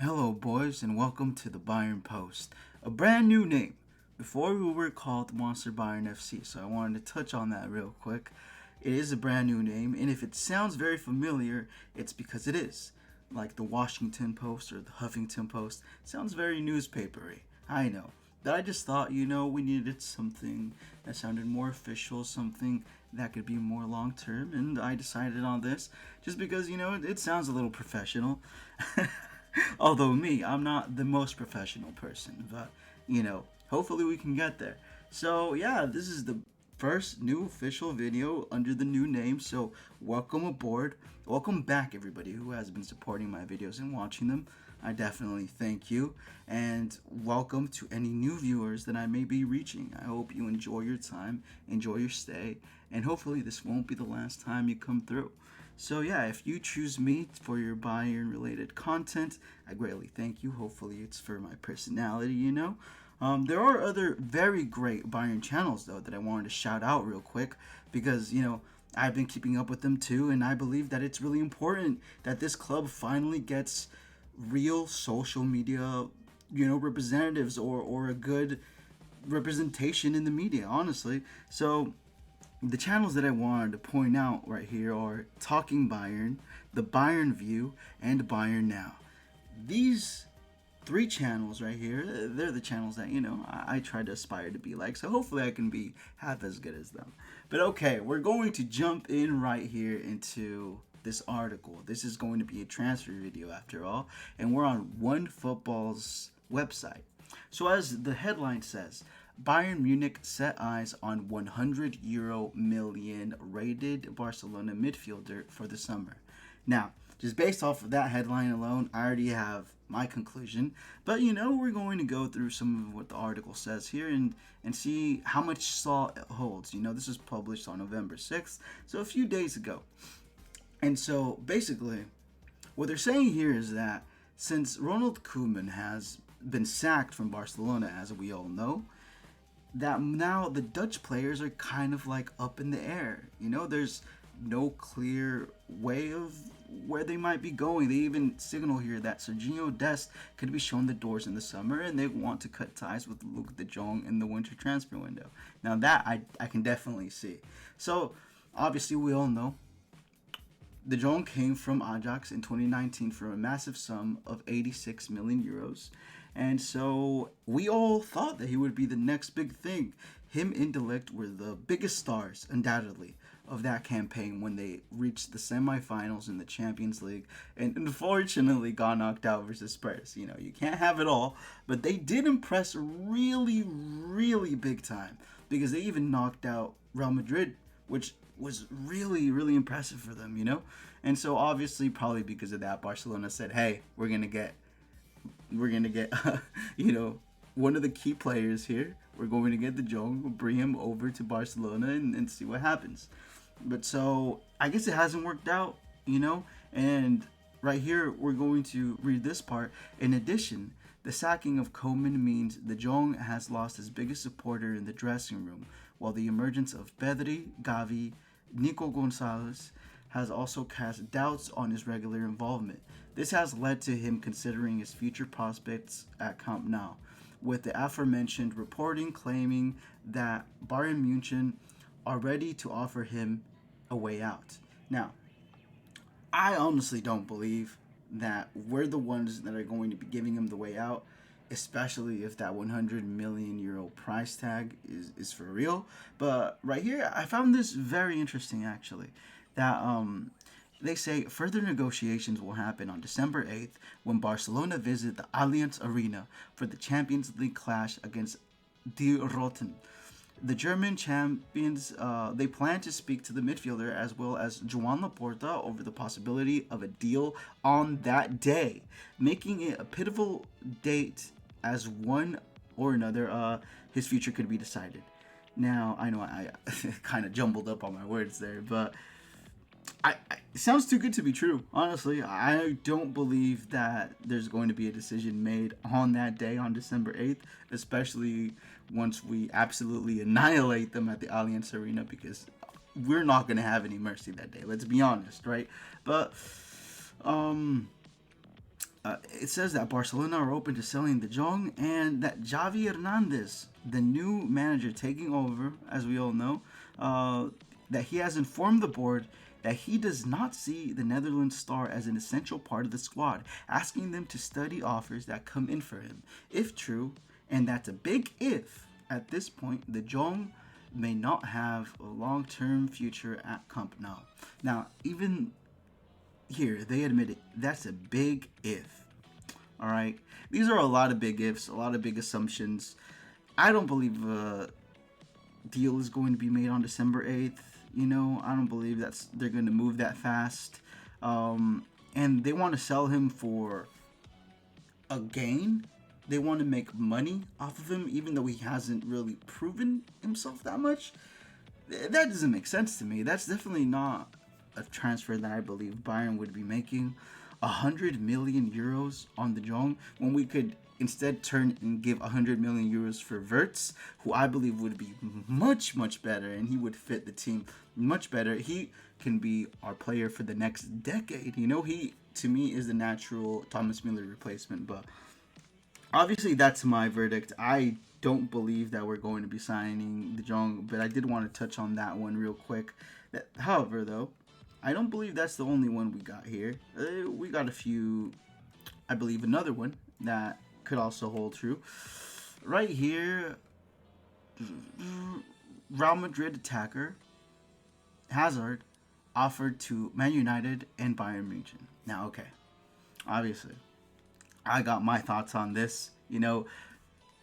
Hello, boys, and welcome to the Bayern Post, a brand new name. Before we were called Monster Bayern FC, so I wanted to touch on that real quick. It is a brand new name, and if it sounds very familiar, it's because it is. Like the Washington Post or the Huffington Post, sounds very newspapery. I know. But I just thought, we needed something that sounded more official, something that could be more long term, and I decided on this just because, it sounds a little professional. Although I'm not the most professional person, but hopefully we can get there. So yeah, this is the first new official video under the new name. So welcome aboard, welcome back everybody who has been supporting my videos and watching them. I definitely thank you, and welcome to any new viewers that I may be reaching. I hope you enjoy your time, enjoy your stay, and hopefully this won't be the last time you come through. So yeah, if you choose me for your Bayern related content, I greatly thank you. Hopefully it's for my personality. There are other very great Bayern channels though that I wanted to shout out real quick because I've been keeping up with them too, and I believe that it's really important that this club finally gets real social media representatives or a good representation in the media, honestly. So the channels that I wanted to point out right here are Talking Bayern, the Bayern View, and Bayern Now. These three channels right here, they're the channels that, I try to aspire to be like. So hopefully I can be half as good as them. But okay, we're going to jump in right here into this article. This is going to be a transfer video after all. And we're on OneFootball's website. So as the headline says, Bayern Munich set eyes on 100 euro million rated Barcelona midfielder for the summer. Now, just based off of that headline alone, I already have my conclusion. But we're going to go through some of what the article says here and see how much salt it holds. This was published on November 6th, so a few days ago. And so basically, what they're saying here is that since Ronald Koeman has been sacked from Barcelona, as we all know, that now the Dutch players are kind of like up in the air. There's no clear way of where they might be going. They even signal here that Serginho Dest could be shown the doors in the summer, and they want to cut ties with Frenkie De Jong in the winter transfer window. Now that I can definitely see. So obviously we all know De Jong came from Ajax in 2019 for a massive sum of 86 million euros. And so we all thought that he would be the next big thing. Him and De Ligt were the biggest stars, undoubtedly, of that campaign when they reached the semifinals in the Champions League and unfortunately got knocked out versus Spurs. You can't have it all, but they did impress really, really big time because they even knocked out Real Madrid, which was really, really impressive for them. And so obviously, probably because of that, Barcelona said, "Hey, we're gonna get, one of the key players here. We're going to get De Jong, we'll bring him over to Barcelona and see what happens." But so I guess it hasn't worked out. And right here we're going to read this part. In addition, the sacking of Koeman means De Jong has lost his biggest supporter in the dressing room, while the emergence of Pedri, Gavi, Nico Gonzalez has also cast doubts on his regular involvement. This has led to him considering his future prospects at Camp Nou, with the aforementioned reporting claiming that Bayern Munich are ready to offer him a way out. Now, I honestly don't believe that we're the ones that are going to be giving him the way out, especially if that 100 million euro price tag is for real. But right here, I found this very interesting actually. That they say further negotiations will happen on December 8th when Barcelona visit the Allianz Arena for the Champions League clash against Die Roten. The German champions, they plan to speak to the midfielder as well as Joan Laporta over the possibility of a deal on that day, making it a pivotal date as one or another, his future could be decided. Now, I know I kind of jumbled up on my words there, but it sounds too good to be true. Honestly, I don't believe that there's going to be a decision made on that day, on December 8th, especially once we absolutely annihilate them at the Allianz Arena, because we're not going to have any mercy that day. Let's be honest, right? But It says that Barcelona are open to selling De Jong, and that Javi Hernandez, the new manager taking over, as we all know, that he has informed the board that he does not see the Netherlands star as an essential part of the squad, asking them to study offers that come in for him. If true, and that's a big if, at this point, De Jong may not have a long-term future at Camp Nou. Now, even here, they admit it. That's a big if. All right? These are a lot of big ifs, a lot of big assumptions. I don't believe a deal is going to be made on December 8th. You know, I don't believe they're going to move that fast. And they want to sell him for a gain. They want to make money off of him, even though he hasn't really proven himself that much. That doesn't make sense to me. That's definitely not a transfer that I believe Bayern would be making. 100 million euros on De Jong when we could instead turn and give 100 million euros for Wirtz, who I believe would be much, much better, and he would fit the team much better. He can be our player for the next decade. You know, he, to me, is the natural Thomas Müller replacement, but obviously that's my verdict. I don't believe that we're going to be signing De Jong, but I did want to touch on that one real quick. However, though, I don't believe that's the only one we got here. We got a few, I believe another one that could also hold true. Right here, Real Madrid attacker Hazard offered to Man United and Bayern Munich. Now, okay, obviously, I got my thoughts on this. You know,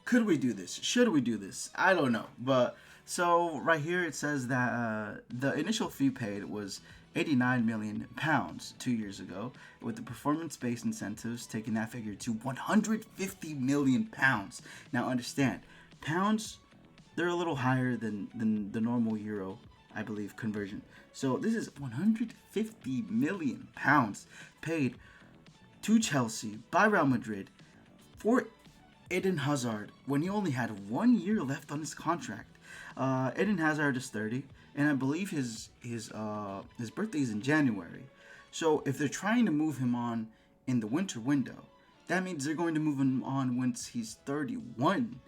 could we do this? Should we do this? I don't know. But so right here it says that the initial fee paid was 89 million pounds 2 years ago, with the performance-based incentives taking that figure to 150 million pounds. Now understand, pounds, they're a little higher than the normal euro, I believe, conversion. So this is 150 million pounds paid to Chelsea by Real Madrid for Eden Hazard when he only had 1 year left on his contract. Eden Hazard is 30, and I believe his birthday is in January. So if they're trying to move him on in the winter window, that means they're going to move him on once he's 31,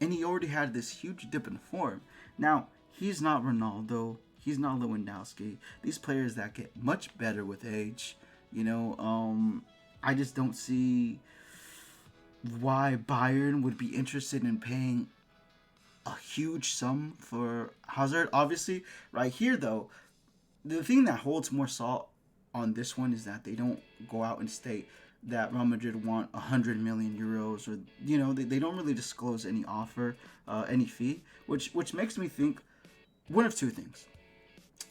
and he already had this huge dip in form. Now he's not Ronaldo, he's not Lewandowski. These players that get much better with age, you know. I just don't see why Bayern would be interested in paying a huge sum for Hazard. Obviously, right here though, the thing that holds more salt on this one is that they don't go out and state that Real Madrid want 100 million euros, or you know, they don't really disclose any offer, any fee, which makes me think one of two things: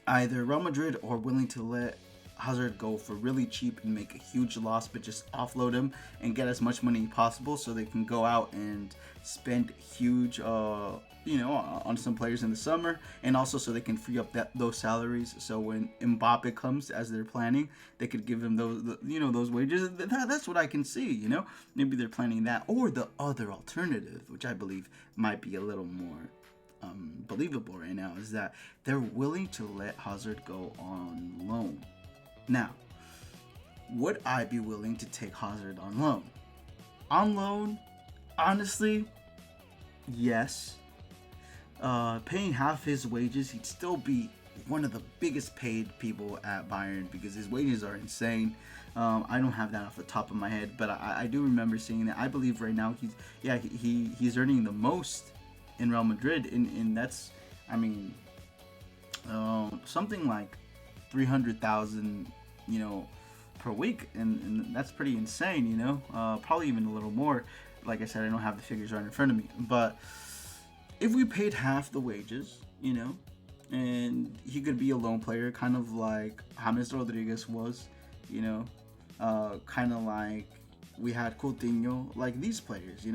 either Real Madrid are willing to let Hazard go for really cheap and make a huge loss, but just offload him and get as much money possible so they can go out and spend huge, on some players in the summer, and also so they can free up those salaries. So when Mbappe comes, as they're planning, they could give him those wages. That's what I can see. You know, maybe they're planning that, or the other alternative, which I believe might be a little more believable right now, is that they're willing to let Hazard go on loan. Now, would I be willing to take Hazard on loan? On loan, honestly, yes. Paying half his wages, he'd still be one of the biggest paid people at Bayern because his wages are insane. I don't have that off the top of my head, but I do remember seeing that. I believe right now he's earning the most in Real Madrid, and that's, I mean, something like 300,000, per week, and that's pretty insane, probably even a little more. Like I said, I don't have the figures right in front of me, but if we paid half the wages, and he could be a loan player, kind of like James Rodriguez was, kind of like we had Coutinho, like these players,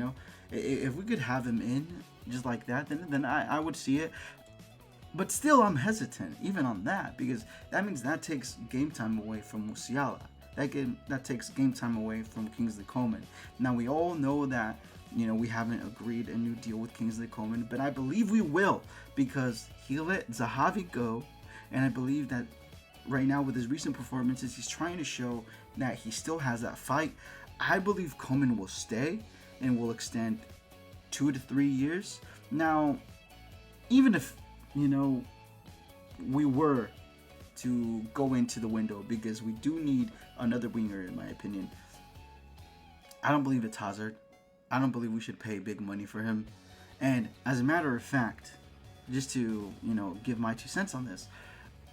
if we could have him in just like that, then I would see it. But still, I'm hesitant even on that, because that means that takes game time away from Musiala. That takes game time away from Kingsley Coman. Now, we all know that, we haven't agreed a new deal with Kingsley Coman, but I believe we will, because he let Zahavi go, and I believe that right now with his recent performances, he's trying to show that he still has that fight. I believe Coman will stay and will extend 2 to 3 years. Now, even if, you know, we were to go into the window, because we do need another winger, in my opinion, I don't believe it's Hazard. I don't believe we should pay big money for him. And as a matter of fact, just to, give my 2 cents on this,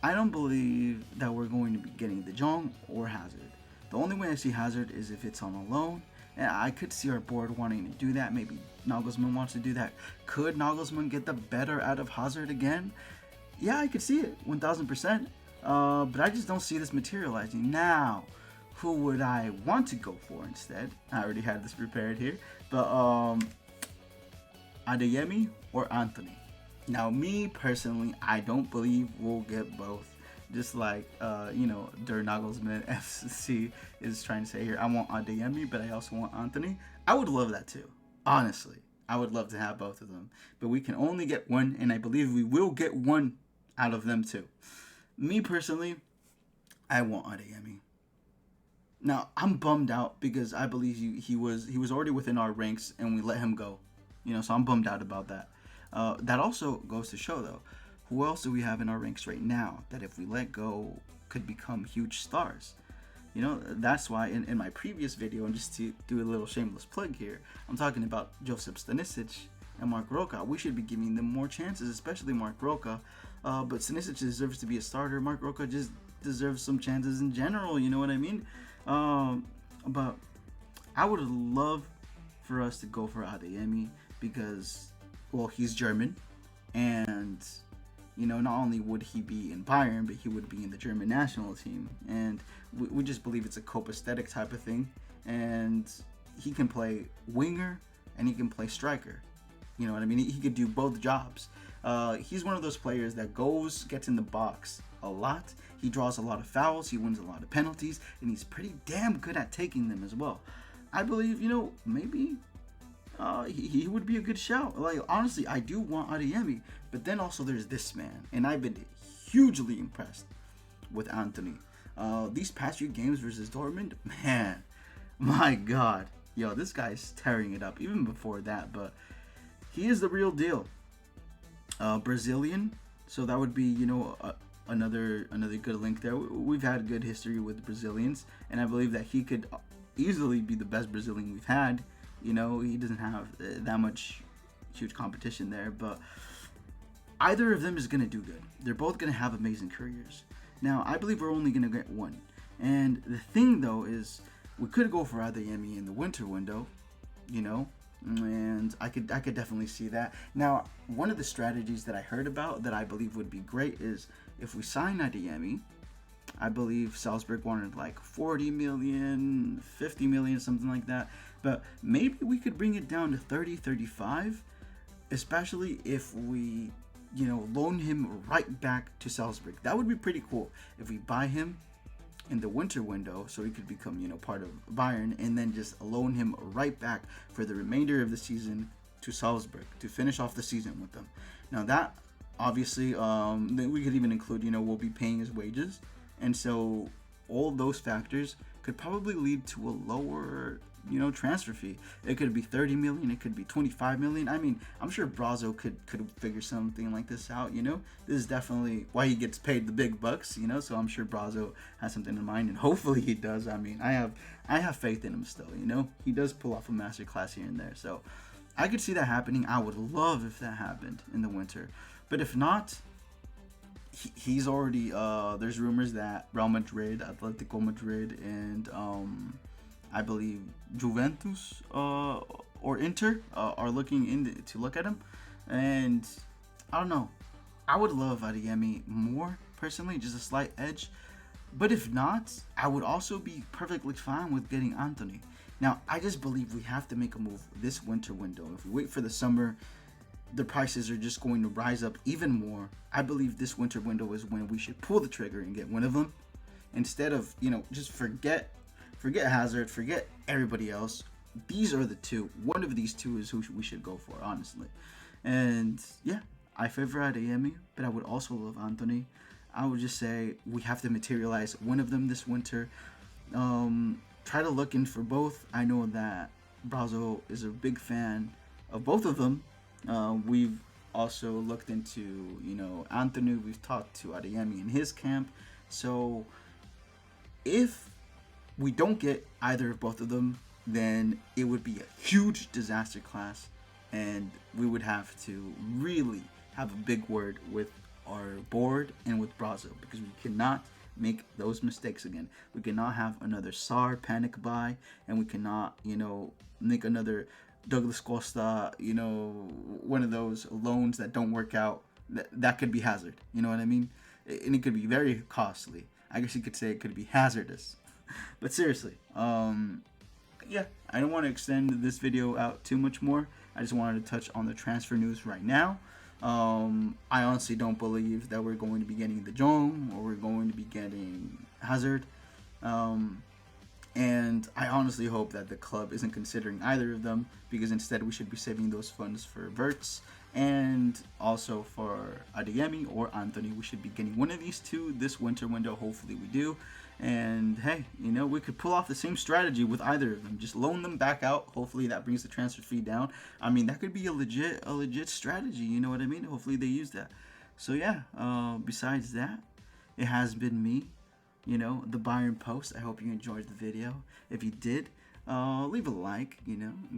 I don't believe that we're going to be getting De Jong or Hazard. The only way I see Hazard is if it's on a loan, and I could see our board wanting to do that. Maybe Nagelsmann wants to do that. Could Nagelsmann get the better out of Hazard again? Yeah, I could see it, 1,000%. But I just don't see this materializing. Now, who would I want to go for instead? I already had this prepared here. But Adeyemi or Anthony? Now, me personally, I don't believe we'll get both. Just like, Der Nagelsmann FC is trying to say here, I want Adeyemi, but I also want Anthony. I would love that too. Honestly, I would love to have both of them. But we can only get one, and I believe we will get one out of them too. Me personally, I want Adeyemi. Now, I'm bummed out because I believe he was already within our ranks, and we let him go. So I'm bummed out about that. That also goes to show, though, who else do we have in our ranks right now that if we let go could become huge stars? That's why in my previous video, and just to do a little shameless plug here, I'm talking about Josip Stanisic and Mark Roca. We should be giving them more chances, especially Mark Roca. But Stanisic deserves to be a starter. Mark Roca just deserves some chances in general, you know what I mean? But I would love for us to go for Adeyemi because, well, he's German, and not only would he be in Bayern, but he would be in the German national team, and we just believe it's a copacetic type of thing, and he can play winger and he can play striker. You know what I mean? He could do both jobs. He's one of those players that gets in the box a lot. He draws a lot of fouls. He wins a lot of penalties, and he's pretty damn good at taking them as well. I believe, maybe he would be a good shout. Like, honestly, I do want Adeyemi, but then also there's this man, and I've been hugely impressed with Anthony. These past few games versus Dortmund, man, my God, yo, this guy's tearing it up. Even before that, but he is the real deal. Brazilian, so that would be another good link there. We've had good history with Brazilians, and I believe that he could easily be the best Brazilian we've had. He doesn't have that much huge competition there, but either of them is going to do good. They're both going to have amazing careers. Now, I believe we're only going to get one. And the thing, though, is we could go for Adeyemi in the winter window, and I could definitely see that. Now, one of the strategies that I heard about that I believe would be great is if we sign Adeyemi, I believe Salzburg wanted like 40 million, 50 million, something like that. But maybe we could bring it down to 30, 35, especially if we, loan him right back to Salzburg. That would be pretty cool if we buy him in the winter window so he could become, part of Bayern, and then just loan him right back for the remainder of the season to Salzburg to finish off the season with them. Now that obviously, we could even include, we'll be paying his wages. And so all those factors could probably lead to a lower, transfer fee. It could be 30 million. It could be 25 million. I mean, I'm sure Brazo could figure something like this out, This is definitely why he gets paid the big bucks, So I'm sure Brazo has something in mind, and hopefully he does. I mean, I have faith in him still, He does pull off a masterclass here and there. So I could see that happening. I would love if that happened in the winter. But if not, he's already there's rumors that Real Madrid, Atletico Madrid, and I believe Juventus or Inter are looking to look at him, and I don't know. I would love Adeyemi more personally, just a slight edge. But if not, I would also be perfectly fine with getting Anthony. Now, I just believe we have to make a move this winter window. If we wait for the summer, the prices are just going to rise up even more. I believe this winter window is when we should pull the trigger and get one of them, instead of just forget Hazard, forget everybody else. These are the two. One of these two is who we should go for, honestly. And yeah, I favor Adeyemi, but I would also love Anthony. I would just say we have to materialize one of them this winter. try to look in for both. I know that Brazo is a big fan of both of them. We've also looked into, Anthony. We've talked to Adeyemi in his camp. So if we don't get either of both of them, then it would be a huge disaster class, and we would have to really have a big word with our board and with Brazo, because we cannot make those mistakes again. We cannot have another SAR panic buy, and we cannot, make another Douglas Costa, one of those loans that don't work out. That could be hazard. You know what I mean? And it could be very costly. I guess you could say it could be hazardous. But seriously, yeah, I don't want to extend this video out too much more. I just wanted to touch on the transfer news right now. I honestly don't believe that we're going to be getting De Jong or we're going to be getting Hazard. And I honestly hope that the club isn't considering either of them, because instead we should be saving those funds for Verts and also for Adeyemi or Anthony. We should be getting one of these two this winter window. Hopefully we do. And hey, we could pull off the same strategy with either of them. Just loan them back out. Hopefully that brings the transfer fee down. I mean, that could be a legit strategy. You know what I mean? Hopefully they use that. So yeah, besides that, it has been me, the Bayern Post. I hope you enjoyed the video. If you did, leave a like,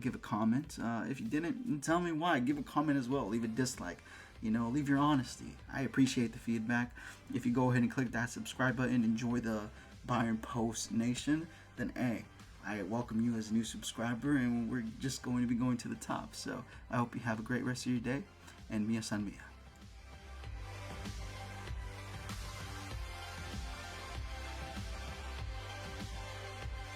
give a comment. If you didn't, tell me why. Give a comment as well. Leave a dislike. Leave your honesty. I appreciate the feedback. If you go ahead and click that subscribe button, enjoy the Bayern Post Nation, then hey, I welcome you as a new subscriber, and we're just going to be going to the top. So I hope you have a great rest of your day, and Mia San Mia.